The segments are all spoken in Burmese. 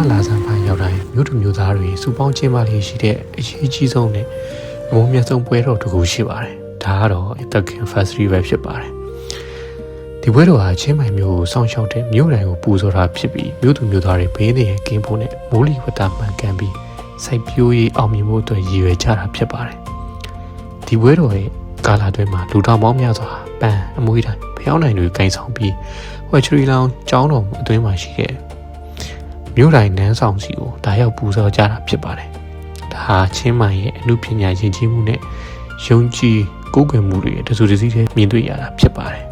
လာဆန်းပိုင်းရောက်တိုင်းမြို့သူမြို့သားတွေစုပေါင်းချင်းမလေးရှိတဲ့အရေးကြီးဆုံးနဲ့အမိုးမြတ်ဆုံးပွဲတော်တစ်ခုရှိပါတယ်။ဒါကတော့ Itaken Festival ဖြစ်ပါတယ်။ဒီပွဲတော်ဟာချင်းမိုင်မြို့ကိုစောင့်ရှောက်တဲ့မြို့တိုင်းကိုပူဇော်တာဖြစ်ပြီးမြို့သူမြို့သားတွေဘေးနေကင်းဖို့နဲ့မိုးလီဝတ္တမှန်ကန်ပြီးစိုက်ပျိုးရေးအောင်မြင်ဖို့အတွက်ရည်ရွယ်ကြတာဖြစ်ပါတယ်။ဒီပွဲတော်ရဲ့ကာလာတွင်မှာလူတော်ပေါင်းများစွာပန်းအမွှေးတိုင်းဖျောင်းနိုင်တွေကင်ဆောင်ပြီးဝက်ချရီလောင်ကျောင်းတော်အတွင်းမှာရှိတဲ့မြို့တိုင်းနန်းဆောင်စီကိုဒါရောက်ပူဇော်ကြတာဖြစ်ပါတယ်။ဒါဟာချင်းမိုင်ရဲ့အမှုပညာရှင်ကြီးမှုနဲ့ယုံကြည်ကိုးကွယ်မှုတွေတစုတစည်းတည်းမြင်တွေ့ရတာဖြစ်ပါတယ်။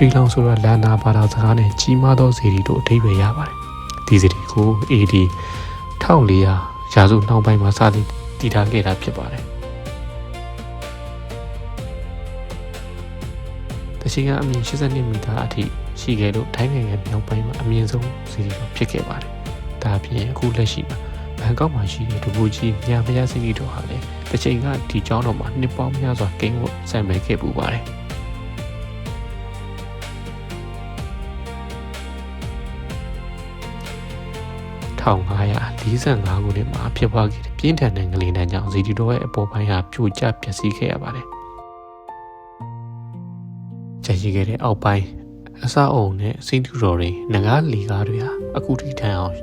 ချီလောင်ဆိုတာလန်နာဘာသာစကားနဲ့ကြီးမားသောစေတီတို့အဓိပ္ပာယ်ရပါတယ်။ဒီစေတီကို AD 1400ရာစုနှောင်းပိုင်းမှာစတင်တည်ထားခဲ့တာဖြစ်ပါတယ်။တရှိကအမြင့်82မီတာအထိရှိခဲ့လို့ထိုင်းနိုင်ငံမြောက်ပိုင်းမှာအမြင့်ဆုံးစေတီတော်ဖြစ်ခဲ့ပါတယ်။ဒါအပြင်အခုလက်ရှိမှာဘန်ကောက်မှာရှိတဲ့ဒူဘူကြီးမြာဖျားစေတီတော်ဟာလည်းတစ်ချိန်ကဒီကျောင်းတော်မှာနှစ်ပေါင်းများစွာကိန်းဝတ်ဆံမဲ့ခဲ့ပူပါတယ်။1545ခုနှစ်မှာဖြစ်ပွားခဲ့တဲ့ပြင်းထန်တဲ့ငလျင်တန်းကြောင့်ဇီတီတော်ရဲ့အပေါ်ပိုင်းဟာပြိုကျပျက်စီးခဲ့ရပါတယ်။ကြာရှိခဲ့တဲ့အောက်ပိုင်းအစအုံနဲ့စိန့်တူတော်တွေငကားလီကားတွေဟာအခုထိထန်အောင်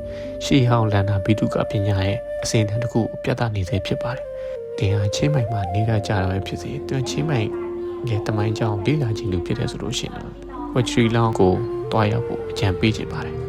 ရှေးဟောင်းလန်နာဘီတုကပညာရဲ့အစဉ်အတန်းတစ်ခုပြသနေစေဖြစ်ပါတယ်။တင်ဟာချင်းမိုင်မှာနေတာကြတာပဲဖြစ်စေတွင်ချင်းမိုင်ရဲ့တမိုင်းကြောင်လေးလာခြင်းလူဖြစ်တဲ့ဆိုလို့ရှိရင်ဝက်ချရီလောင်းကိုတွားရောက်ဖို့အကြံပေးချင်ပါတယ်။